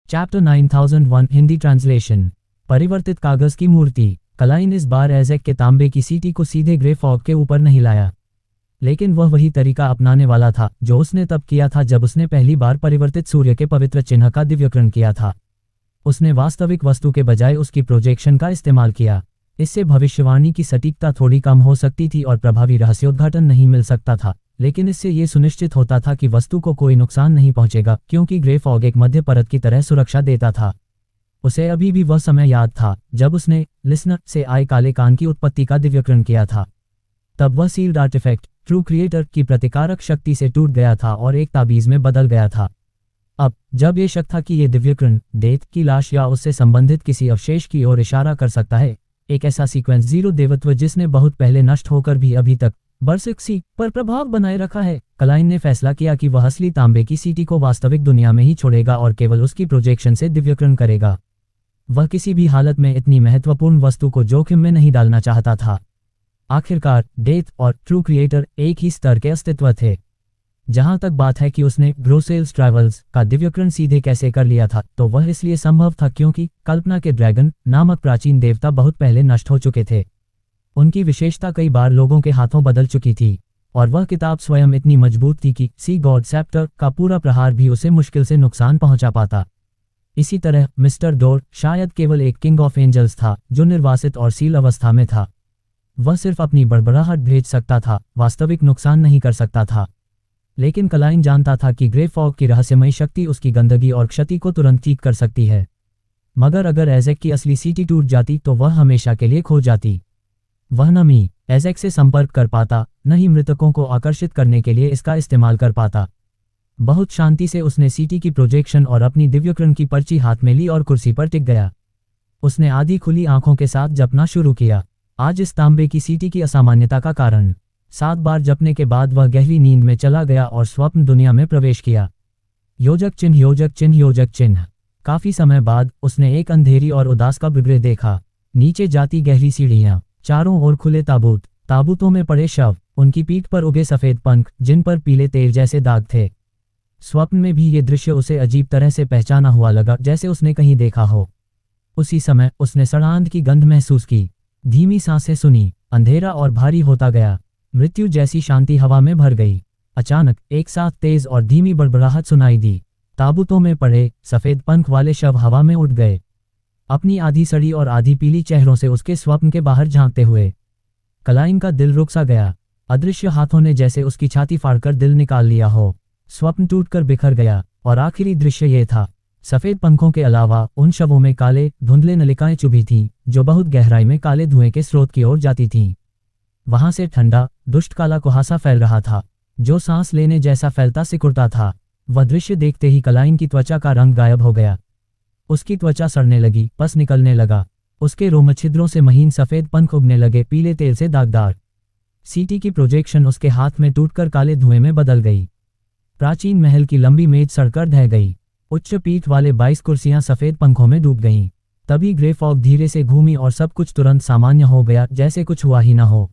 Chapter 9001 Hindi translation. परिवर्तित कागज की मूर्ति। क्लाइन इस बार एज़ेक के तांबे की सीटी को सीधे ग्रे फॉग के ऊपर नहीं लाया, लेकिन वह वही तरीका अपनाने वाला था जो उसने तब किया था जब उसने पहली बार परिवर्तित सूर्य के पवित्र चिन्ह का दिव्यकरण किया था। उसने वास्तविक वस्तु के बजाय उसकी प्रोजेक्शन का इस्तेमाल किया। इससे भविष्यवाणी की सटीकता थोड़ी कम हो सकती थी और प्रभावी रहस्योद्घाटन नहीं मिल सकता था, लेकिन इससे ये सुनिश्चित होता था कि वस्तु को कोई नुकसान नहीं पहुंचेगा, क्योंकि ग्रे फॉग एक मध्य परत की तरह सुरक्षा देता था। उसे अभी भी वह समय याद था जब उसने लिसनर से आए काले कान की उत्पत्ति का दिव्यकरण किया था। तब वह सील्ड आर्टिफैक्ट ट्रू क्रिएटर की प्रतिकारक शक्ति से टूट गया था और एक ताबीज में बदल गया था। अब जब ये शक था कि ये दिव्यकरण डेथ की लाश या उससे संबंधित किसी अवशेष की ओर इशारा कर सकता है, एक ऐसा सीक्वेंस जीरो देवत्व जिसने बहुत पहले नष्ट होकर भी अभी तक बरसिक्सी पर प्रभाव बनाए रखा है, क्लाइन ने फैसला किया कि वह असली तांबे की सीटी को वास्तविक दुनिया में ही छोड़ेगा और केवल उसकी प्रोजेक्शन से दिव्यकरण करेगा। वह किसी भी हालत में इतनी महत्वपूर्ण वस्तु को जोखिम में नहीं डालना चाहता था। आखिरकार डेथ और ट्रू क्रिएटर एक ही स्तर के अस्तित्व थे। जहां तक बात है कि उसने ग्रोसेल्स ट्रैवल्स का दिव्यकरण सीधे कैसे कर लिया था, तो वह इसलिए संभव था क्योंकि कल्पना के ड्रैगन नामक प्राचीन देवता बहुत पहले नष्ट हो चुके थे। उनकी विशेषता कई बार लोगों के हाथों बदल चुकी थी और वह किताब स्वयं इतनी मजबूत थी कि सी गॉड सेप्टर का पूरा प्रहार भी उसे मुश्किल से नुकसान पहुंचा पाता। इसी तरह मिस्टर डोर शायद केवल एक किंग ऑफ एंजल्स था जो निर्वासित और सील अवस्था में था। वह सिर्फ अपनी बड़बड़ाहट भेज सकता था, वास्तविक नुकसान नहीं कर सकता था। लेकिन क्लाइन जानता था कि ग्रे फॉग की रहस्यमयी शक्ति उसकी गंदगी और क्षति को तुरंत ठीक कर सकती है। मगर अगर एज़ेक की असली सीटी टूट जाती तो वह हमेशा के लिए खो जाती। वह न मी एज़ेक से संपर्क कर पाता, न ही मृतकों को आकर्षित करने के लिए इसका इस्तेमाल कर पाता। बहुत शांति से उसने सीटी की प्रोजेक्शन और अपनी दिव्यकरण की पर्ची हाथ में ली और कुर्सी पर टिक गया। उसने आधी खुली आंखों के साथ जपना शुरू किया। आज इस तांबे की सीटी की असामान्यता का कारण 7 बार जपने के बाद वह गहरी नींद में चला गया और स्वप्न दुनिया में प्रवेश किया। योजक चिन्ह, योजक चिन्ह, योजक चिन्ह। काफी समय बाद उसने एक अंधेरी और उदास का बिगड़े देखा। नीचे जाती गहरी सीढ़ियां, चारों ओर खुले ताबूत, ताबूतों में पड़े शव, उनकी पीठ पर उगे सफेद पंख जिन पर पीले तेल जैसे दाग थे। स्वप्न में भी ये दृश्य उसे अजीब तरह से पहचाना हुआ लगा, जैसे उसने कहीं देखा हो। उसी समय उसने सड़ांध की गंध महसूस की, धीमी सांसें सुनी, अंधेरा और भारी होता गया। मृत्यु जैसी शांति हवा में भर गई। अचानक एक साथ तेज और धीमी बड़बड़ाहट सुनाई दी। ताबूतों में पड़े सफेद पंख वाले शव हवा में उठ गए, अपनी आधी सड़ी और आधी पीली चेहरों से उसके स्वप्न के बाहर झांकते हुए। क्लाइन का दिल रुक सा गया। अदृश्य हाथों ने जैसे उसकी छाती फाड़कर दिल निकाल लिया हो। स्वप्न टूटकर बिखर गया और आखिरी दृश्य ये था। सफेद पंखों के अलावा उन शवों में काले धुंधले नलिकाएं चुभी थीं जो बहुत गहराई में काले धुएं के स्रोत की ओर जाती थीं। वहां से ठंडा दुष्ट काला कुहासा फैल रहा था जो सांस लेने जैसा फैलता सिकुड़ता था। वह दृश्य देखते ही क्लाइन की त्वचा का रंग गायब हो गया। उसकी त्वचा सड़ने लगी, पस निकलने लगा। उसके रोम छिद्रों से महीन सफेद पंख उगने लगे, पीले तेल से दागदार। सीटी की प्रोजेक्शन उसके हाथ में टूटकर काले धुएं में बदल गई। प्राचीन महल की लंबी मेज सड़कर ढह गई। उच्च पीठ वाले 22 कुर्सियां सफेद पंखों में डूब गईं। तभी ग्रे फॉग धीरे से घूमी और सब कुछ तुरंत सामान्य हो गया, जैसे कुछ हुआ ही न हो।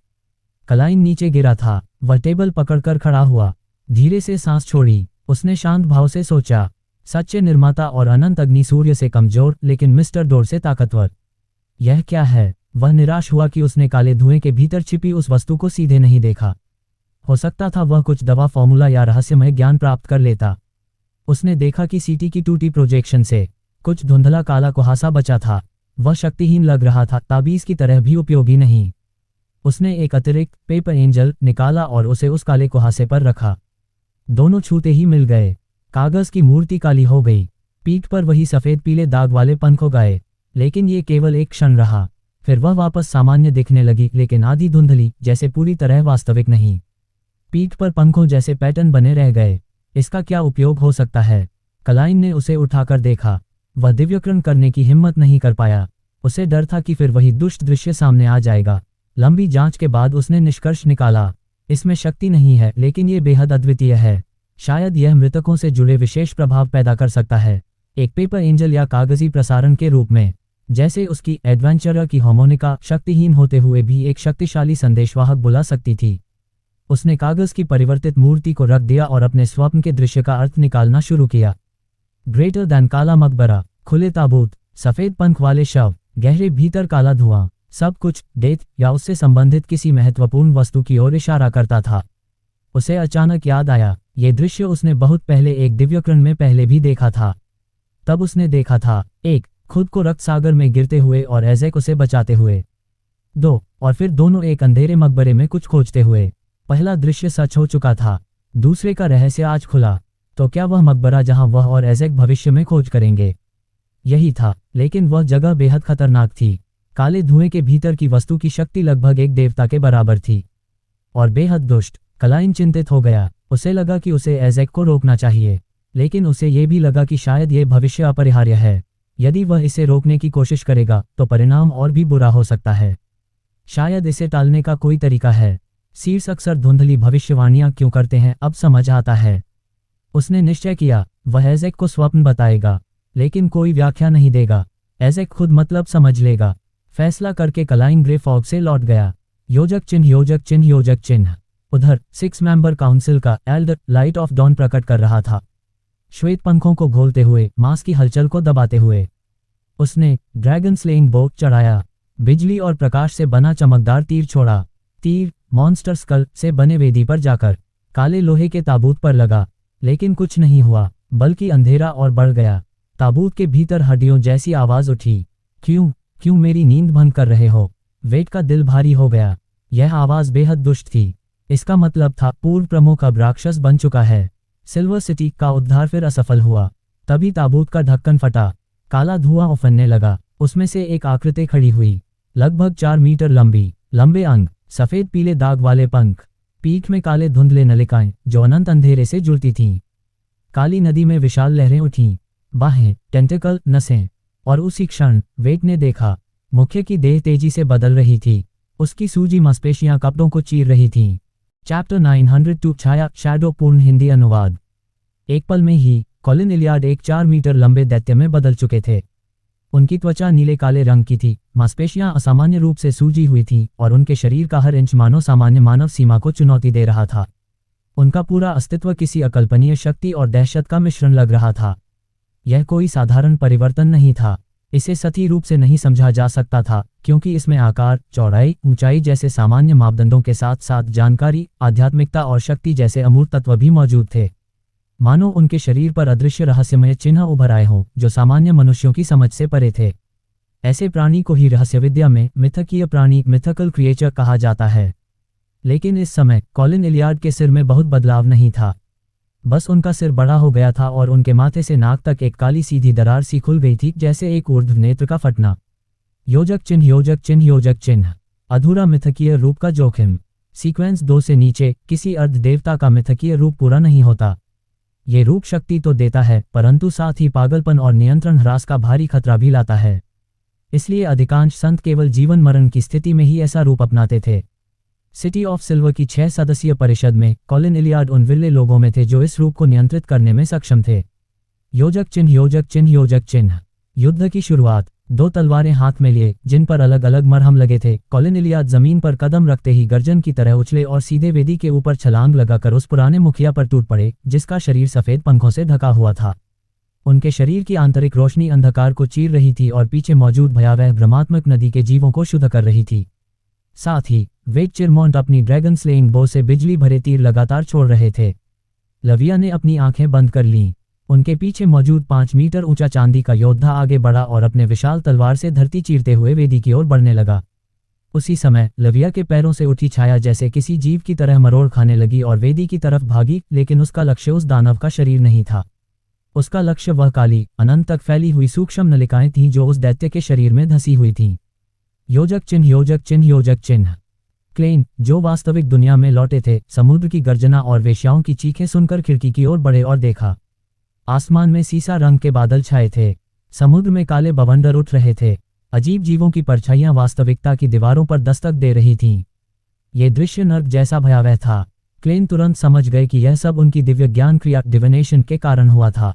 क्लाइन नीचे गिरा था। वह टेबल पकड़कर खड़ा हुआ, धीरे से सांस छोड़ी। उसने शांत भाव से सोचा, सच्चे निर्माता और अनंत अग्नि सूर्य से कमजोर लेकिन मिस्टर डोर से ताकतवर। यह क्या है? वह निराश हुआ कि उसने काले धुएं के भीतर छिपी उस वस्तु को सीधे नहीं देखा। हो सकता था वह कुछ दवा फॉर्मूला या रहस्यमय ज्ञान प्राप्त कर लेता। उसने देखा कि सीटी की टूटी प्रोजेक्शन से कुछ धुंधला काला कुहासा बचा था। वह शक्तिहीन लग रहा था, ताबीज की तरह भी उपयोगी नहीं। उसने एक अतिरिक्त पेपर एंजल निकाला और उसे उस काले कुहासे पर रखा। दोनों छूते ही मिल गए। कागज की मूर्ति काली हो गई, पीठ पर वही सफेद पीले दाग वाले पंख हो गए। लेकिन ये केवल एक क्षण रहा, फिर वह वापस सामान्य दिखने लगी, लेकिन आधी धुंधली, जैसे पूरी तरह वास्तविक नहीं। पीठ पर पंखों जैसे पैटर्न बने रह गए। इसका क्या उपयोग हो सकता है? क्लाइन ने उसे उठाकर देखा। वह दिव्यकरण करने की हिम्मत नहीं कर पाया। उसे डर था कि फिर वही दुष्ट दृश्य सामने आ जाएगा। लंबी जांच के बाद उसने निष्कर्ष निकाला, इसमें शक्ति नहीं है, लेकिन ये बेहद अद्वितीय है। शायद यह मृतकों से जुड़े विशेष प्रभाव पैदा कर सकता है, एक पेपर एंजल या कागजी प्रसारण के रूप में। जैसे उसकी एडवेंचरर की हार्मोनिका शक्तिहीन होते हुए भी एक शक्तिशाली संदेशवाहक बुला सकती थी। उसने कागज की परिवर्तित मूर्ति को रख दिया और अपने स्वप्न के दृश्य का अर्थ निकालना शुरू किया। ग्रेटर दैन काला मकबरा, खुले ताबूत, सफेद पंख वाले शव, गहरे भीतर काला धुआं, सब कुछ डेथ या उससे संबंधित किसी महत्वपूर्ण वस्तु की ओर इशारा करता था। उसे अचानक याद आया, ये दृश्य उसने बहुत पहले एक दिव्यकृण में पहले भी देखा था। तब उसने देखा था, 1. खुद को रक्त सागर में गिरते हुए और एज़ेक उसे बचाते हुए। 2. और फिर दोनों एक अंधेरे मकबरे में कुछ खोजते हुए। पहला दृश्य सच हो चुका था, दूसरे का रहस्य आज खुला। तो क्या वह मकबरा जहां वह और एज़ेक भविष्य में खोज करेंगे? यही था, लेकिन वह जगह बेहद खतरनाक थी। काले धुएं के भीतर की वस्तु की शक्ति लगभग एक देवता के बराबर थी और बेहद दुष्ट। क्लाइन चिंतित हो गया। उसे लगा कि उसे एज़ेक को रोकना चाहिए, लेकिन उसे ये भी लगा कि शायद ये भविष्य अपरिहार्य है। यदि वह इसे रोकने की कोशिश करेगा तो परिणाम और भी बुरा हो सकता है। शायद इसे टालने का कोई तरीका है। सीर्स अक्सर धुंधली भविष्यवाणियां क्यों करते हैं, अब समझ आता है। उसने निश्चय किया, वह एज़ेक को स्वप्न बताएगा, लेकिन कोई व्याख्या नहीं देगा। एज़ेक खुद मतलब समझ लेगा। फैसला करके क्लाइन ग्रे फॉग से लौट गया। योजक चिन्ह योजक चिन्ह योजक चिन्ह। उधर 6 मेंबर काउंसिल का एल्डर लाइट ऑफ डॉन प्रकट कर रहा था, श्वेत पंखों को घोलते हुए, मांस की हलचल को दबाते हुए। उसने ड्रैगन स्लेइंग बो चढ़ाया, बिजली और प्रकाश से बना चमकदार तीर छोड़ा। तीर मॉन्स्टर स्कल से बने वेदी पर जाकर काले लोहे के ताबूत पर लगा, लेकिन कुछ नहीं हुआ, बल्कि अंधेरा और बढ़ गया। ताबूत के भीतर हड्डियों जैसी आवाज उठी, क्यों क्यों मेरी नींद भंग कर रहे हो? वेट का दिल भारी हो गया। यह आवाज बेहद दुष्ट थी। इसका मतलब था पूर्व प्रमुख अब राक्षस बन चुका है। सिल्वर सिटी का उद्धार फिर असफल हुआ। तभी ताबूत का ढक्कन फटा, काला धुआं उफनने लगा। उसमें से एक आकृति खड़ी हुई, लगभग 4 मीटर लंबी, लंबे अंग, सफेद पीले दाग वाले पंख, पीठ में काले धुंधले नलिकाएं जो अनंत अंधेरे से जुड़ती थीं। काली नदी में विशाल लहरें उठीं, बाहें, टेंटिकल, नसें। और उसी क्षण वेट ने देखा, मुख्य की देह तेजी से बदल रही थी। उसकी सूजी मांसपेशियां कपड़ों को चीर रही थीं। चैप्टर 902 छाया शैडो पूर्ण हिंदी अनुवाद। एक पल में ही कॉलिन इलियाड एक 4 मीटर लंबे दैत्य में बदल चुके थे। उनकी त्वचा नीले काले रंग की थी, मांसपेशियां असामान्य रूप से सूजी हुई थीं और उनके शरीर का हर इंच मानो सामान्य मानव सीमा को चुनौती दे रहा था। उनका पूरा अस्तित्व किसी अकल्पनीय शक्ति और दहशत का मिश्रण लग रहा था। यह कोई साधारण परिवर्तन नहीं था। इसे सही रूप से नहीं समझा जा सकता था, क्योंकि इसमें आकार, चौड़ाई, ऊंचाई जैसे सामान्य मापदंडों के साथ साथ जानकारी, आध्यात्मिकता और शक्ति जैसे अमूर्त तत्व भी मौजूद थे। मानो उनके शरीर पर अदृश्य रहस्यमय चिन्ह उभर आए हों, जो सामान्य मनुष्यों की समझ से परे थे। ऐसे प्राणी को ही रहस्यविद्या में मिथकीय प्राणी, मिथकल क्रिएचर कहा जाता है। लेकिन इस समय कॉलिन इलियाड के सिर में बहुत बदलाव नहीं था। बस उनका सिर बड़ा हो गया था और उनके माथे से नाक तक एक काली सीधी दरार सी खुल गई थी, जैसे एक ऊर्ध्व नेत्र का फटना। योजक चिन्ह योजक चिन्ह योजक चिन्ह। अधूरा मिथकीय रूप का जोखिम। सीक्वेंस 2 से नीचे किसी अर्ध देवता का मिथकीय रूप पूरा नहीं होता। ये रूप शक्ति तो देता है, परंतु साथ ही पागलपन और नियंत्रण ह्रास का भारी खतरा भी लाता है। इसलिए अधिकांश संत केवल जीवन मरण की स्थिति में ही ऐसा रूप अपनाते थे। सिटी ऑफ सिल्वर की 6 सदस्यीय परिषद में कॉलिन इलियाड उन विरले लोगों में थे जो इस रूप को नियंत्रित करने में सक्षम थे। योजक चिन्ह योजक चिन्ह योजक चिन्ह। युद्ध की शुरुआत। 2 तलवारें हाथ में लिए, जिन पर अलग अलग मरहम लगे थे। कॉलिन इलियाड जमीन पर कदम रखते ही गर्जन की तरह उछले और सीधे वेदी के ऊपर छलांग लगाकर उस पुराने मुखिया पर टूट पड़े, जिसका शरीर सफेद पंखों से ढका हुआ था। उनके शरीर की आंतरिक रोशनी अंधकार को चीर रही थी और पीछे मौजूद भयावह भ्रमात्मक नदी के जीवों को शुद्ध कर रही थी। साथ ही वेट चिरमॉन्ट अपनी ड्रैगन स्लेइंग बो से बिजली भरे तीर लगातार छोड़ रहे थे। लविया ने अपनी आंखें बंद कर लीं। उनके पीछे मौजूद 5 मीटर ऊंचा चांदी का योद्धा आगे बढ़ा और अपने विशाल तलवार से धरती चीरते हुए वेदी की ओर बढ़ने लगा। उसी समय लविया के पैरों से उठी छाया जैसे किसी जीव की तरह मरोड़ खाने लगी और वेदी की तरफ भागी, लेकिन उसका लक्ष्य उस दानव का शरीर नहीं था। उसका लक्ष्य वह काली, अनंत तक फैली हुई सूक्ष्म नलिकाएं थीं जो उस दैत्य के शरीर में धंसी हुई थीं। योजक चिन्ह योजक चिन्ह योजक चिन्ह। क्लेन, जो वास्तविक दुनिया में लौटे थे, समुद्र की गर्जना और वेश्याओं की चीखें सुनकर खिड़की की ओर बढ़े और देखा। आसमान में सीसा रंग के बादल छाए थे। समुद्र में काले बवंडर उठ रहे थे। अजीब जीवों की परछाइयां वास्तविकता की दीवारों पर दस्तक दे रही थीं। ये दृश्य नर्क जैसा भयावह था। क्लेन तुरंत समझ गए कि यह सब उनकी दिव्य ज्ञान क्रिया डिविनेशन के कारण हुआ था।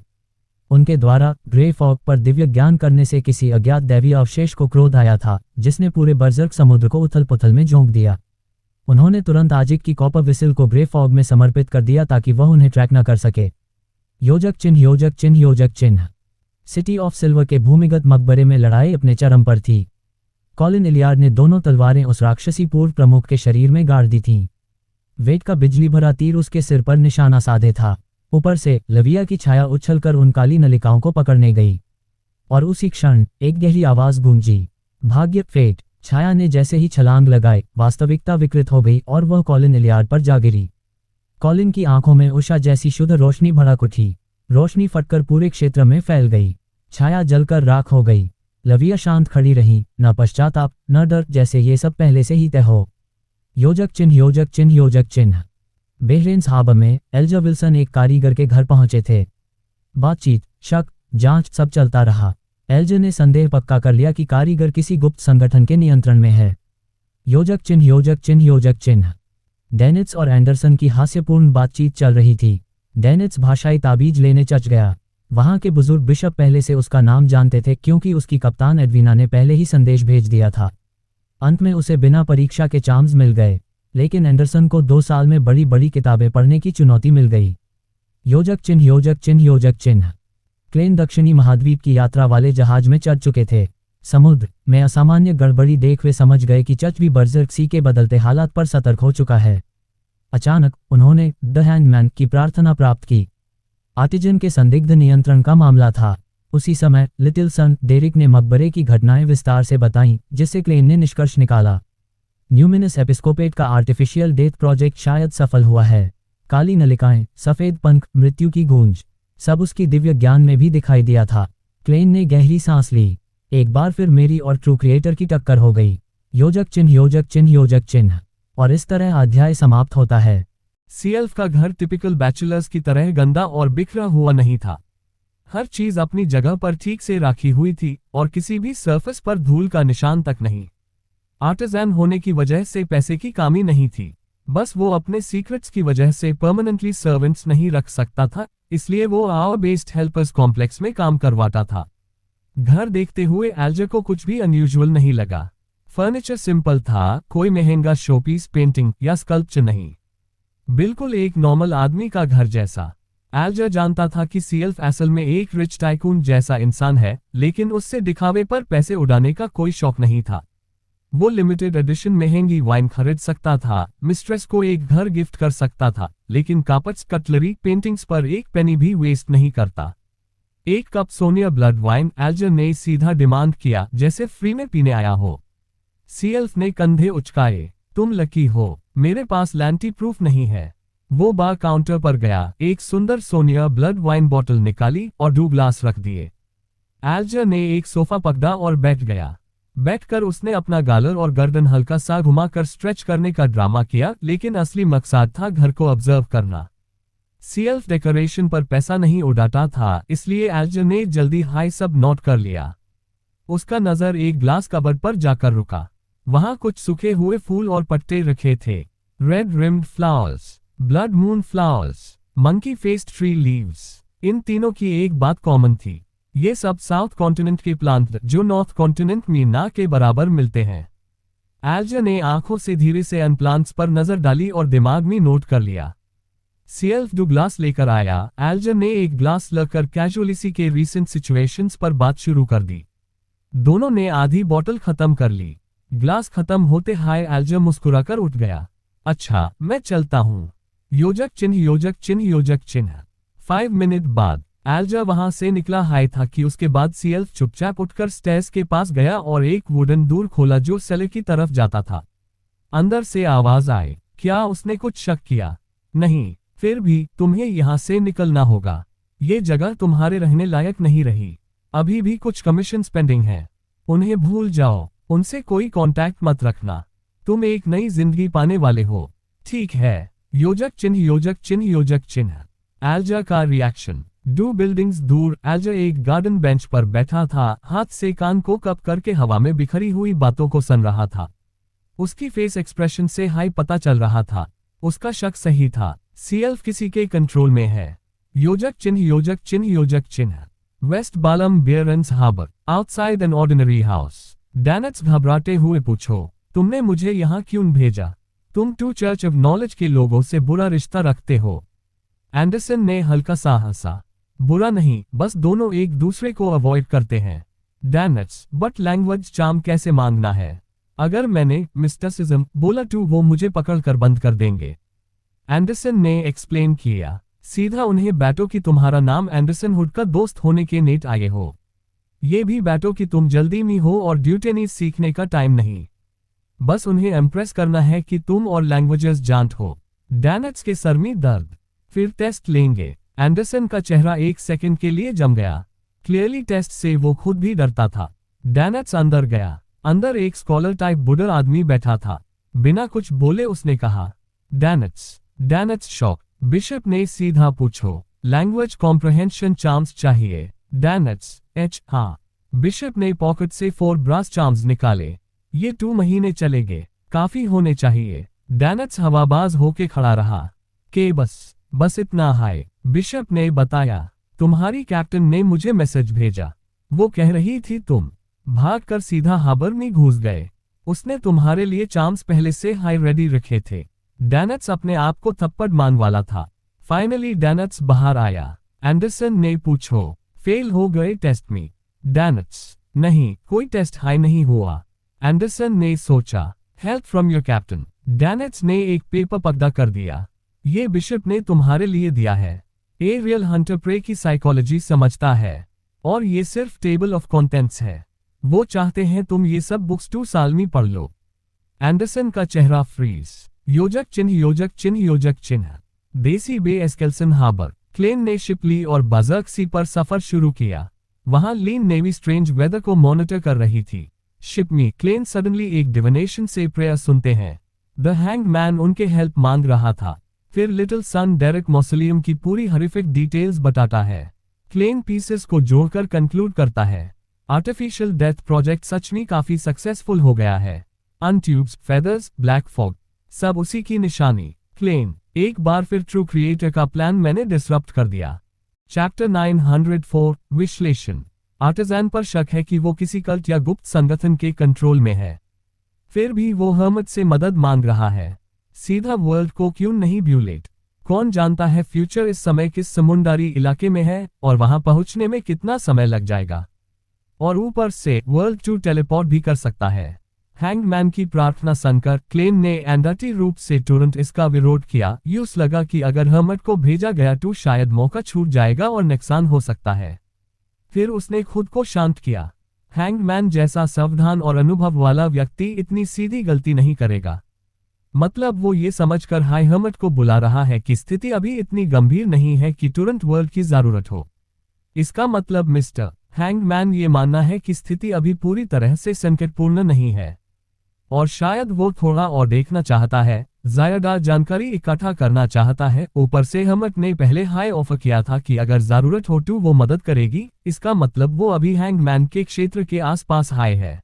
उनके द्वारा ग्रे फॉग पर दिव्य ज्ञान करने से किसी अज्ञात दैवीय अवशेष को क्रोध आया था, जिसने पूरे बर्जर्क समुद्र को उथल पुथल में झोंक दिया। उन्होंने तुरंत आजिक की कॉपर विसिल को ग्रे फॉग में समर्पित कर दिया ताकि वह उन्हें ट्रैक न कर सके। योजक चिन्ह योजक चिन्ह योजक चिन्ह। सिटी ऑफ सिल्वर के भूमिगत मकबरे में लड़ाई अपने चरम पर थी। कॉलिन इलियार्ड ने दोनों तलवारें उस राक्षसी पूर्व प्रमुख के शरीर में गाड़ दी थीं। वेट का बिजली भरा तीर उसके सिर पर निशाना साधे था। ऊपर से लविया की छाया उछलकर उन काली नलिकाओं को पकड़ने गई और उसी क्षण एक गहरी आवाज गूंजी, भाग्य, फेट। छाया ने जैसे ही छलांग लगाई, वास्तविकता विकृत हो गई और वह कॉलिन इलियार्ड पर जा गिरी। कॉलिन की आंखों में उषा जैसी शुद्ध रोशनी भड़क उठी। रोशनी फटकर पूरे क्षेत्र में फैल गई। छाया जलकर राख हो गई। लविया शांत खड़ी रही, न पश्चाताप न डर, जैसे ये सब पहले से ही तय हो। योजक चिन्ह योजक चिन्ह योजक चिन्ह। बेहरेन्स हार्बर में एल्जा विल्सन एक कारीगर के घर पहुंचे थे। बातचीत, शक, जांच सब चलता रहा। एल्जा ने संदेह पक्का कर लिया कि कारीगर किसी गुप्त संगठन के नियंत्रण में है। योजक चिन्ह योजक चिन्ह योजक चिन्ह। डेनिट्स और एंडरसन की हास्यपूर्ण बातचीत चल रही थी। डेनिट्स भाषाई ताबीज लेने चच गया। वहां के बुजुर्ग बिशप पहले से उसका नाम जानते थे क्योंकि उसकी कप्तान एडविना ने पहले ही संदेश भेज दिया था। अंत में उसे बिना परीक्षा के चांस मिल गए, लेकिन एंडरसन को 2 साल में बड़ी बड़ी किताबें पढ़ने की चुनौती मिल गई। योजक चिन्ह योजक चिन्ह योजक चिन्ह। क्लेन दक्षिणी महाद्वीप की यात्रा वाले जहाज में चढ़ चुके थे। समुद्र में असामान्य गड़बड़ी देख वे समझ गए कि चच भी बर्जर्क सी के बदलते हालात पर सतर्क हो चुका है। अचानक उन्होंने द हैंगमैन की प्रार्थना प्राप्त की। आर्टिजन के संदिग्ध नियंत्रण का मामला था। उसी समय लिटिल सन डेरिक ने मकबरे की घटनाएं विस्तार से बताईं, जिससे क्लेन ने निष्कर्ष निकाला, न्यूमिनस एपिस्कोपेट का आर्टिफिशियल डेथ प्रोजेक्ट शायद सफल हुआ है। काली नलिकाएं, सफेद पंख, मृत्यु की गूंज, सब उसकी दिव्य ज्ञान में भी दिखाई दिया था। क्लेन ने गहरी सांस ली। एक बार फिर मेरी और ट्रू क्रिएटर की टक्कर हो गई। योजक चिन्ह योजक चिन्ह योजक चिन्ह। और इस तरह अध्याय समाप्त होता है। सीएल्फ का घर टिपिकल बैचलर्स की तरह गंदा और बिखरा हुआ नहीं था। हर चीज अपनी जगह पर ठीक से रखी हुई थी और किसी भी सरफेस पर धूल का निशान तक नहीं। आर्टिजन होने की वजह से पैसे की कमी नहीं थी, बस वो अपने सीक्रेट्स की वजह से परमानेंटली सर्वेंट्स नहीं रख सकता था, इसलिए वो आवर बेस्ड हेल्पर्स कॉम्प्लेक्स में काम करवाता था। घर देखते हुए एल्जा को कुछ भी अनयूजुअल नहीं लगा। फर्नीचर सिंपल था, कोई महंगा शोपीस, पेंटिंग या स्कल्पचर नहीं, बिल्कुल एक नॉर्मल आदमी का घर जैसा। एल्जा जानता था कि सीएल्फ असल में एक रिच टाइकून जैसा इंसान है, लेकिन उससे दिखावे पर पैसे उड़ाने का कोई शौक नहीं था। वो लिमिटेड एडिशन महंगी वाइन खरीद सकता था, मिस्ट्रेस को एक घर गिफ्ट कर सकता था, लेकिन कापट्स, कटलरी, पेंटिंग्स पर एक पेनी भी वेस्ट नहीं करता। एक कप सोनिया ब्लड वाइन एल्जा ने सीधा डिमांड किया, जैसे फ्री में पीने आया हो। सीएल्फ ने कंधे उचकाए। तुम लकी हो, मेरे पास लैंटी प्रूफ नहीं है। वो बार काउंटर पर गया, एक सुंदर सोनिया ब्लड वाइन बोतल निकाली और 2 ग्लास रख दिए। एल्जा ने एक सोफा पकड़ा और बैठ गया। बैठकर उसने अपना गालर और गर्दन हल्का सा घुमाकर स्ट्रेच करने का ड्रामा किया, लेकिन असली मकसद था घर को ऑब्जर्व करना। सीएल्फ डेकोरेशन पर पैसा नहीं उड़ाता था, इसलिए एल्जा ने जल्दी हाई सब नोट कर लिया। उसका नजर एक ग्लास कबर्ड पर जाकर रुका। वहां कुछ सूखे हुए फूल और पत्ते रखे थे। Red rimmed flowers, blood moon flowers, monkey faced tree leaves. इन तीनों की एक बात कॉमन थी, ये सब साउथ कॉन्टिनेंट के प्लांट जो नॉर्थ कॉन्टिनेंट में ना के बराबर मिलते हैं। एल्जा ने आंखों से धीरे से अन प्लांट्स पर नजर डाली और दिमाग में नोट कर लिया। सीएल्फ 2 ग्लास लेकर आया। एल्जा ने एक ग्लास लेकर कैजुअलिसी के रीसेंट सिचुएशंस पर बात शुरू कर दी। दोनों ने आधी बोतल खत्म कर ली। ग्लास खत्म होते हाय एल्जा मुस्कुराकर उठ गया। अच्छा, मैं चलता हूँ। योजक चिन्ह योजक चिन्ह योजक चिन्ह। 5 मिनट बाद एल्जा वहां से निकला। हाय था कि उसके बाद सीएल्फ चुपचाप उठकर स्टेयर्स के पास गया और एक वुडन डोर खोला जो सेलर की तरफ जाता था। अंदर से आवाज आई। क्या उसने कुछ शक किया? नहीं। फिर भी तुम्हें यहां से निकलना होगा। ये जगह तुम्हारे रहने लायक नहीं रही। अभी भी कुछ कमीशन पेंडिंग है, उन्हें भूल जाओ। उनसे कोई कांटेक्ट मत रखना। तुम एक नई जिंदगी पाने वाले हो। ठीक है। योजक चिन्ह योजक चिन्ह योजक चिन्ह। एल्जा का रिएक्शन। 2 बिल्डिंग्स दूर एल्जा एक गार्डन बेंच पर बैठा था, हाथ से कान को कप करके हवा में बिखरी हुई बातों को सुन रहा था। उसकी फेस एक्सप्रेशन से हाई पता चल रहा था, उसका शक सही था। सीएल्फ किसी के कंट्रोल में है। योजक चिन्ह योजक चिन्ह योजक चिन्ह। वेस्ट बालम बेयरेंस harbour, outside an ordinary house. डेनिट्स घबराते हुए पूछो, तुमने मुझे यहाँ क्यों भेजा? तुम 2 चर्च ऑफ नॉलेज के लोगों से बुरा रिश्ता रखते हो। एंडरसन ने हल्का सा हंसा। बुरा नहीं, बस दोनों एक दूसरे को अवॉइड करते हैं। डैनट्स, बट लैंग्वेज चार्म कैसे मांगना है? अगर मैंने मिस्टिसिज्म बोला तो वो मुझे पकड़कर बंद कर देंगे। एंडरसन ने एक्सप्लेन किया। सीधा उन्हें बैटो कि तुम्हारा नाम एंडरसन हुड का दोस्त होने के नेट आए हो। ये भी बैटो कि तुम जल्दी में हो और ड्यूटेनीज सीखने का टाइम नहीं। बस उन्हें इम्प्रेस करना है कि तुम और लैंग्वेजेस जानते हो। डैनट्स के सर में दर्द। फिर टेस्ट लेंगे। एंडरसन का चेहरा एक सेकंड के लिए जम गया। क्लियरली टेस्ट से वो खुद भी डरता था। डैनट्स अंदर गया। अंदर एक स्कॉलर टाइप बुढ़ा आदमी बैठा था। बिना कुछ बोले उसने कहा, डैनट्स शॉक। बिशप ने सीधा पूछो, लैंग्वेज कॉम्प्रहेंशन चार्म्स चाहिए? डैनट्स, हाँ। बिशप ने पॉकेट से 4 ब्रास चार्म्स निकाले। ये 2 महीने चलेंगे, काफी होने चाहिए। डैनट्स हवाबाज होके खड़ा रहा। के बस इतना है। बिशप ने बताया, तुम्हारी कैप्टन ने मुझे मैसेज भेजा। वो कह रही थी तुम भागकर सीधा हार्बर में घुस गए। उसने तुम्हारे लिए चार्म्स पहले से हाई रेडी रखे थे। डैनट्स अपने आप को थप्पड़ मान वाला था। फाइनली डैनट्स बाहर आया। एंडरसन ने पूछो, फेल हो गए टेस्ट में? डैनट्स, नहीं, कोई टेस्ट हाई नहीं हुआ। एंडरसन ने सोचा, हेल्प फ्रॉम योर कैप्टन। डैनट्स ने एक पेपर पकड़ा कर दिया। ये बिशप ने तुम्हारे लिए दिया है। ए रियल हंटर प्रे की साइकोलॉजी समझता है, और ये सिर्फ टेबल ऑफ कंटेंट्स है। वो चाहते हैं तुम ये सब बुक्स 2 साल में पढ़ लो। एंडरसन का चेहरा फ्रीज। योजक चिन्ह। देसी बे एस्केल्सन हार्बर। क्लेन ने शिपली और बजर्क सी पर सफर शुरू किया। वहां लीन नेवी स्ट्रेंज वेदर को मॉनिटर कर रही थी। शिप में क्लेन सडनली एक डिविनेशन से प्रेयर सुनते हैं। द हैंग मैन उनके हेल्प मांग रहा था। फिर लिटिल सन डेरेक मौसोलियम की पूरी हॉरिफिक डिटेल्स बताता है। क्लेन पीसेस को जोड़कर कंक्लूड करता है, आर्टिफिशियल डेथ प्रोजेक्ट सच में काफी सक्सेसफुल हो गया है। अनट्यूब्स, फेदर्स, ब्लैक फॉग, सब उसी की निशानी। क्लेन, एक बार फिर ट्रू क्रिएटर का प्लान मैंने डिसरप्ट कर दिया। चैप्टर 904, विश्लेषण। आर्टिजन पर शक है कि वो किसी कल्ट या गुप्त संगठन के कंट्रोल में है। फिर भी वो हर्मट से मदद मांग रहा है। सीधा वर्ल्ड को क्यों नहीं ब्यूलेट? कौन जानता है फ्यूचर इस समय किस समुद्री इलाके में है और वहां पहुंचने में कितना समय लग जाएगा। और ऊपर से वर्ल्ड टू टेलीपोर्ट भी कर सकता है। हैंगमैन की प्रार्थना सुनकर क्लेन ने एंडर्टी रूप से तुरंत इसका विरोध किया। यूस लगा कि अगर हर्मट को भेजा गया तो शायद मौका छूट जाएगा और नुकसान हो सकता है। फिर उसने खुद को शांत किया। हैंगमैन जैसा सावधान और अनुभव वाला व्यक्ति इतनी सीधी गलती नहीं करेगा। मतलब वो ये समझकर हाई हर्मट को बुला रहा है कि स्थिति अभी इतनी गंभीर नहीं है कि तुरंत वर्ल्ड की जरूरत हो। इसका मतलब मिस्टर हैंगमैन ये मानना है कि स्थिति अभी पूरी तरह से संकटपूर्ण नहीं है, और शायद वो थोड़ा और देखना चाहता है, ज्यादा जानकारी इकट्ठा करना चाहता है। ऊपर से हर्मट ने पहले हाई ऑफर किया था कि अगर जरूरत हो तो वो मदद करेगी। इसका मतलब वो अभी हैंगमैन के क्षेत्र के आसपास हाई है।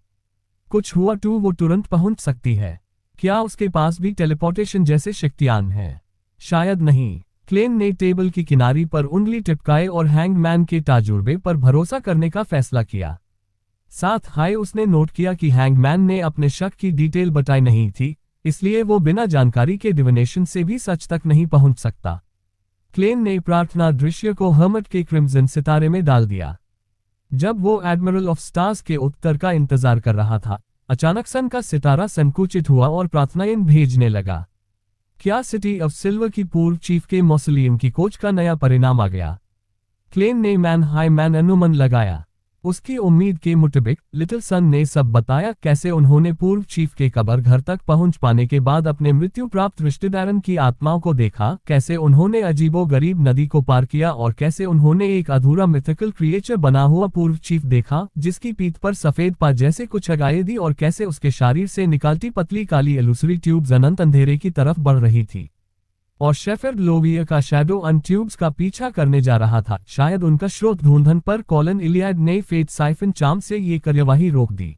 कुछ हुआ तो वो तुरंत पहुंच सकती है। क्या उसके पास भी टेलीपोर्टेशन जैसे शक्तियां हैं? शायद नहीं। क्लेन ने टेबल की किनारी पर उंगली टिपकाए और हैंगमैन के तजुर्बे पर भरोसा करने का फैसला किया। साथ हाई उसने नोट किया कि हैंगमैन ने अपने शक की डिटेल बताई नहीं थी, इसलिए वो बिना जानकारी के डिविनेशन से भी सच तक नहीं पहुंच सकता। क्लेन ने प्रार्थना दृश्य को हर्मट के क्रिम्सन सितारे में डाल दिया। जब वो एडमिरल ऑफ स्टार्स के उत्तर का इंतजार कर रहा था, अचानक सन का सितारा संकुचित हुआ और प्रार्थनाएं भेजने लगा। क्या सिटी ऑफ सिल्वर की पूर्व चीफ के मौसोलियम की खोज का नया परिणाम आ गया? क्लेन ने मैन अनुमान लगाया। उसकी उम्मीद के मुताबिक लिटिल सन ने सब बताया, कैसे उन्होंने पूर्व चीफ के कब्र घर तक पहुंच पाने के बाद अपने मृत्यु प्राप्त रिश्तेदारों की आत्माओं को देखा, कैसे उन्होंने अजीबोगरीब नदी को पार किया और कैसे उन्होंने एक अधूरा मिथिकल क्रिएचर बना हुआ पूर्व चीफ देखा जिसकी पीठ पर सफेद पा जैसे कुछ अगाए दी और कैसे उसके शरीर से निकलती पतली काली एलुसरी ट्यूब्स अनंत अंधेरे की तरफ बढ़ रही थी, और शेफर्ड लोवियर का शैडो अन ट्यूब्स का पीछा करने जा रहा था। शायद उनका स्रोत ढूंढने पर कॉलन इलियाड ने फेट साइफन चार्म से ये कार्यवाही रोक दी।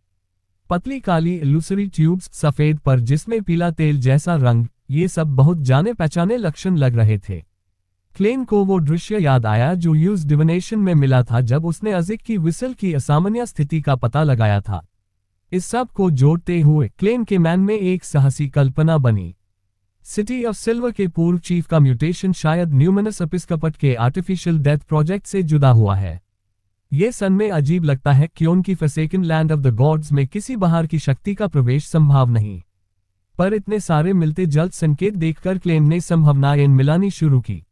पतली काली एलुसरी ट्यूब्स, सफेद पर जिसमें पीला तेल जैसा रंग, ये सब बहुत जाने पहचाने लक्षण लग रहे थे। क्लेन को वो दृश्य याद आया जो यूज डिविनेशन में मिला था जब उसने अजिक की विसल की असामान्य स्थिति का पता लगाया था। इस सब को जोड़ते हुए क्लेन के मन में एक साहसी कल्पना बनी। सिटी ऑफ सिल्वर के पूर्व चीफ का म्यूटेशन शायद न्यूमिनस एपिस्कोपट के आर्टिफिशियल डेथ प्रोजेक्ट से जुड़ा हुआ है। ये सन में अजीब लगता है कि उनकी forsaken land of the gods में किसी बाहर की शक्ति का प्रवेश संभव नहीं। पर इतने सारे मिलते जल्द संकेत देखकर क्लेन ने संभावनाएं मिलानी शुरू की।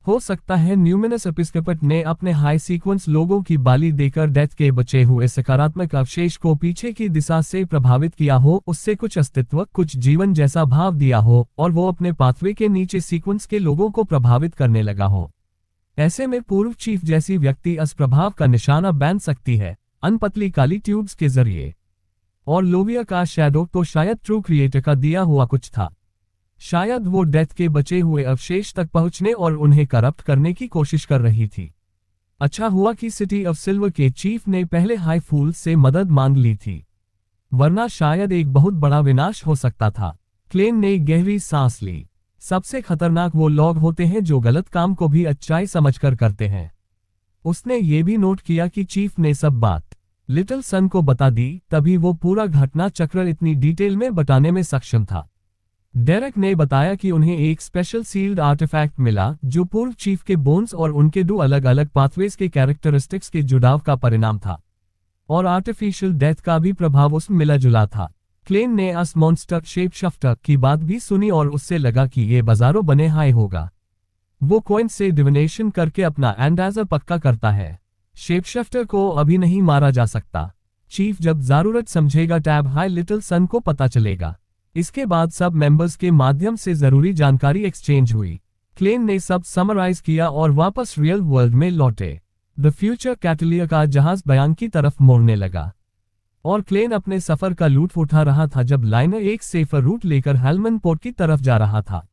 हो सकता है न्यूमिनस एपिस्कोपट ने अपने हाई सीक्वेंस लोगों की बाली देकर डेथ के बचे हुए सकारात्मक अवशेष को पीछे की दिशा से प्रभावित किया हो, उससे कुछ अस्तित्व, कुछ जीवन जैसा भाव दिया हो और वो अपने पाथवे के नीचे सीक्वेंस के लोगों को प्रभावित करने लगा हो। ऐसे में पूर्व चीफ जैसी व्यक्ति इस प्रभाव का निशाना बन सकती है, अनपतली काली ट्यूब्स के जरिए। और लोविया का शैडो तो शायद ट्रू क्रिएटर का दिया हुआ कुछ था। शायद वो डेथ के बचे हुए अवशेष तक पहुंचने और उन्हें करप्ट करने की कोशिश कर रही थी। अच्छा हुआ कि सिटी ऑफ सिल्वर के चीफ ने पहले हाई फूल से मदद मांग ली थी, वरना शायद एक बहुत बड़ा विनाश हो सकता था। क्लेन ने गहरी सांस ली। सबसे खतरनाक वो लोग होते हैं जो गलत काम को भी अच्छाई समझकर करते हैं। उसने ये भी नोट किया कि चीफ ने सब बात लिटिल सन को बता दी, तभी वो पूरा घटना चक्र इतनी डिटेल में बताने में सक्षम था। डेरेक ने बताया कि उन्हें एक स्पेशल सील्ड आर्टिफैक्ट मिला जो पूर्व चीफ के बोन्स और उनके दो अलग अलग पाथवेज के कैरेक्टरिस्टिक्स के जुड़ाव का परिणाम था, और आर्टिफिशियल डेथ का भी प्रभाव उसमें मिला जुला था। क्लेन ने अस मॉन्स्टर शेपशफ्टर की बात भी सुनी और उससे लगा कि ये बाजारों बने हाई होगा। वो कॉइन से डिविनेशन करके अपना एंडाजा पक्का करता है। शेपशफ्टर को अभी नहीं मारा जा सकता। चीफ जब जरूरत समझेगा टैब हाई लिटिल सन को पता चलेगा। इसके बाद सब मेंबर्स के माध्यम से जरूरी जानकारी एक्सचेंज हुई। क्लेन ने सब समराइज किया और वापस रियल वर्ल्ड में लौटे। द फ्यूचर कैटलियर का जहाज बयांग की तरफ मोड़ने लगा और क्लेन अपने सफर का लूट उठा रहा था जब लाइनर एक सेफर रूट लेकर हेलमन पोर्ट की तरफ जा रहा था।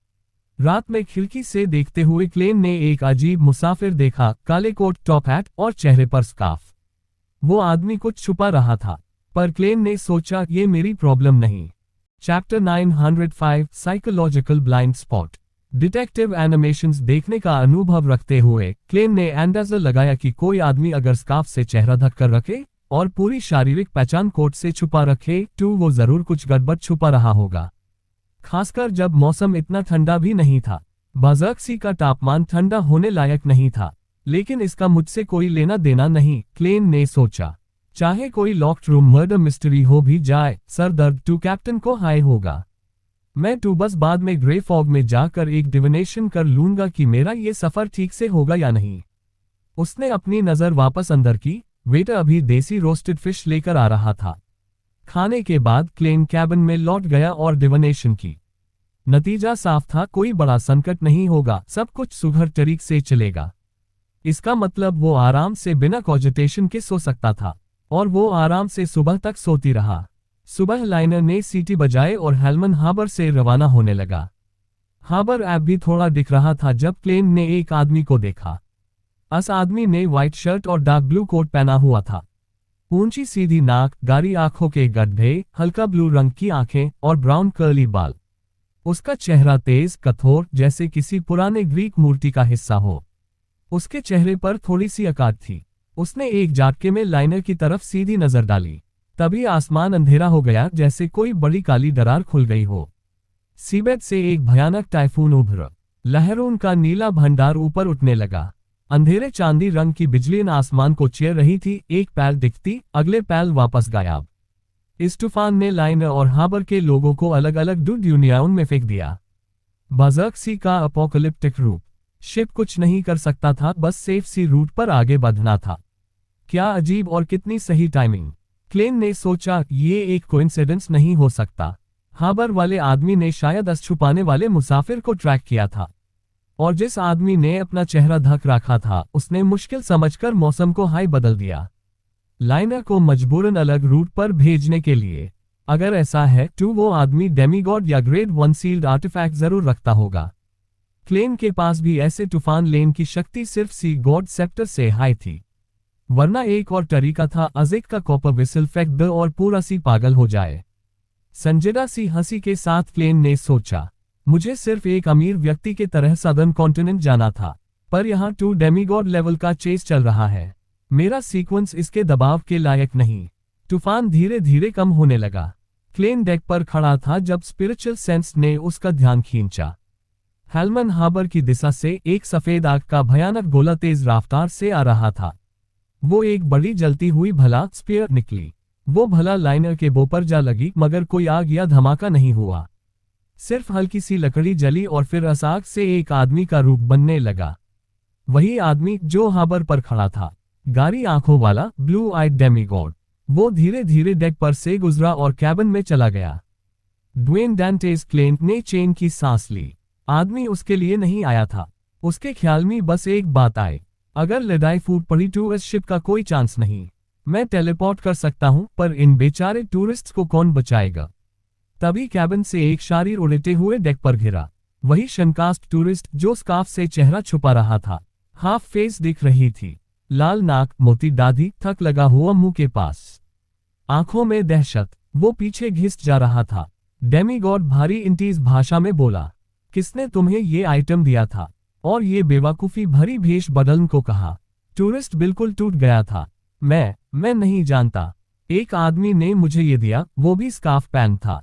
रात में खिड़की से देखते हुए क्लेन ने एक अजीब मुसाफिर देखा, काले कोट, टॉप हैट और चेहरे पर स्कार्फ। वो आदमी कुछ छुपा रहा था, पर क्लेन ने सोचा ये मेरी प्रॉब्लम नहीं। Chapter 905 psychological blind spot. Detective animations देखने का अनुभव रखते हुए क्लेन ने अंदाजा लगाया कि कोई आदमी अगर स्कार्फ से चेहरा ढक कर रखे और पूरी शारीरिक पहचान कोट से छुपा रखे तो वो जरूर कुछ गड़बड़ छुपा रहा होगा, खासकर जब मौसम इतना ठंडा भी नहीं था। बजर्कसी का तापमान ठंडा होने लायक नहीं था, लेकिन इसका मुझसे कोई लेना देना नहीं, क्लेन ने सोचा। चाहे कोई लॉक्ड रूम मर्डर मिस्ट्री हो भी जाए, सर दर्द टू कैप्टन को हाई होगा। मैं तो बस बाद में ग्रे फॉग में जाकर एक डिविनेशन कर लूंगा कि मेरा ये सफर ठीक से होगा या नहीं। उसने अपनी नजर वापस अंदर की। वेटर अभी देसी रोस्टेड फिश लेकर आ रहा था। खाने के बाद क्लेन कैबिन में लौट गया और डिविनेशन की। नतीजा साफ था, कोई बड़ा संकट नहीं होगा, सब कुछ सुघड़ तरीक से चलेगा। इसका मतलब वो आराम से बिना कॉजिटेशन के सो सकता था, और वो आराम से सुबह तक सोती रहा। सुबह लाइनर ने सीटी बजाए और हेलमन हार्बर से रवाना होने लगा। हार्बर ऐप भी थोड़ा दिख रहा था जब क्लेन ने एक आदमी को देखा। उस आदमी ने व्हाइट शर्ट और डार्क ब्लू कोट पहना हुआ था। ऊंची सीधी नाक, गाढ़ी आंखों के गड्ढे, हल्का ब्लू रंग की आंखें और ब्राउन कर्ली बाल। उसका चेहरा तेज, कठोर, जैसे किसी पुराने ग्रीक मूर्ति का हिस्सा हो। उसके चेहरे पर थोड़ी सी अकात थी। उसने एक झटके में लाइनर की तरफ सीधी नजर डाली। तभी आसमान अंधेरा हो गया, जैसे कोई बड़ी काली दरार खुल गई हो। सीबेड से एक भयानक टाइफून उभरा। लहरों का नीला भंडार ऊपर उठने लगा। अंधेरे चांदी रंग की बिजली ने आसमान को चीर रही थी। एक पैल दिखती, अगले पैल वापस गायब। इस तूफान ने लाइनर और हार्बर के लोगों को अलग अलग दुनियाओं में फेंक दिया। बजर्कसी का अपोकलिप्टिक रूप। शिप कुछ नहीं कर सकता था, बस सेफ सी रूट पर आगे बढ़ना था। क्या अजीब और कितनी सही टाइमिंग। क्लेन ने सोचा, ये एक कोइंसिडेंस नहीं हो सकता। हार्बर वाले आदमी ने शायद उस छुपाने वाले मुसाफिर को ट्रैक किया था, और जिस आदमी ने अपना चेहरा ढक रखा था उसने मुश्किल समझकर मौसम को हाई बदल दिया, लाइनर को मजबूरन अलग रूट पर भेजने के लिए। अगर ऐसा है तो वो आदमी डेमीगॉड या ग्रेड 1 सील्ड आर्टिफैक्ट जरूर रखता होगा। क्लेन के पास भी ऐसे तूफान लेन की शक्ति सिर्फ सी गॉड सेप्टर से हाई थी, वरना एक और तरीका था, अजिक का कॉपर विसल फेंक दे और पूरा सी पागल हो जाए। संजीदा सी हंसी के साथ क्लेन ने सोचा, मुझे सिर्फ एक अमीर व्यक्ति के तरह सदर्न कॉन्टिनेंट जाना था, पर यहाँ 2 डेमीगॉड लेवल का चेस चल रहा है। मेरा सीक्वेंस इसके दबाव के लायक नहीं। तूफान धीरे धीरे कम होने लगा। क्लेन डेक पर खड़ा था जब स्पिरिचुअल सेंस ने उसका ध्यान खींचा। हेलमन हार्बर की दिशा से एक सफेद आग का भयानक गोला तेज रफ्तार से आ रहा था। वो एक बड़ी जलती हुई भला स्पीयर निकली। वो भला लाइनर के बो पर जा लगी, मगर कोई आग या धमाका नहीं हुआ। सिर्फ हल्की सी लकड़ी जली और फिर उस आग से एक आदमी का रूप बनने लगा। वही आदमी जो हार्बर पर खड़ा था, गाढ़ी आंखों वाला ब्लू आइड डेमीगॉड। वो धीरे धीरे डेक पर से गुजरा और कैबिन में चला गया। ड्वेन डैंटेज क्लेन ने चैन की सांस ली। आदमी उसके लिए नहीं आया था। उसके ख्याल में बस एक बात आई, अगर लड़ाई फूट पड़ी तो इस शिप का कोई चांस नहीं। मैं टेलीपोर्ट कर सकता हूं, पर इन बेचारे टूरिस्ट्स को कौन बचाएगा। तभी कैबिन से एक शरीर उड़ते हुए डेक पर घिरा। वही शनकास्ट टूरिस्ट जो स्कार्फ से चेहरा छुपा रहा था। हाफ फेस दिख रही थी, लाल नाक, मोटी दाढ़ी, थक लगा हुआ मुंह के पास, आंखों में दहशत। वो पीछे घिस जा रहा था। डेमीगॉड भारी इंटीज भाषा में बोला, किसने तुम्हें ये आइटम दिया था? और ये बेवकूफी भरी भेष बदलने को कहा। टूरिस्ट बिल्कुल टूट गया था। मैं नहीं जानता। एक आदमी ने मुझे ये दिया, वो भी स्कार्फ पहन था।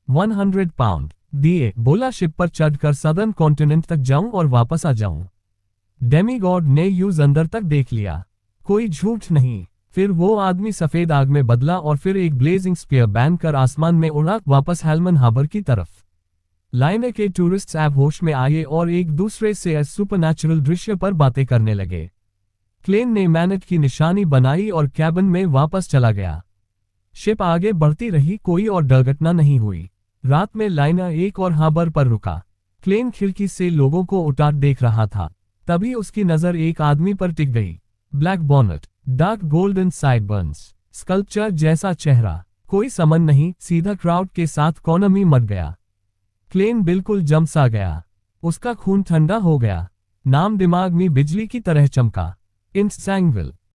100 पाउंड दिए। बोला शिप पर चढ़कर सदर्न कॉन्टिनेंट तक जाऊं और वापस आ जाऊं। डेमीगॉड ने यूज अंदर तक देख लिया, कोई झूठ नहीं। फिर वो आदमी सफेद आग में बदला और फिर एक ब्लेजिंग स्पीयर बैन कर आसमान में उड़ा वापस हेलमन हार्बर की तरफ। लाइनर के टूरिस्ट्स अब होश में आए और एक दूसरे से सुपरनैचुरल दृश्य पर बातें करने लगे। क्लेन ने मैनेट की निशानी बनाई और कैबिन में वापस चला गया। शिप आगे बढ़ती रही, कोई और दुर्घटना नहीं हुई। रात में लाइनर एक और हार्बर पर रुका। क्लेन खिड़की से लोगों को उतार देख रहा था। तभी उसकी नजर एक आदमी पर टिक गई। Black bonnet, dark golden sideburns, sculpture जैसा चेहरा। कोई समन नहीं, सीधा क्राउड के साथ कोने में मर गया। क्लेन बिल्कुल जम सा गया। उसका खून ठंडा हो गया। नाम दिमाग में बिजली की तरह चमका। इंट सैंगविल।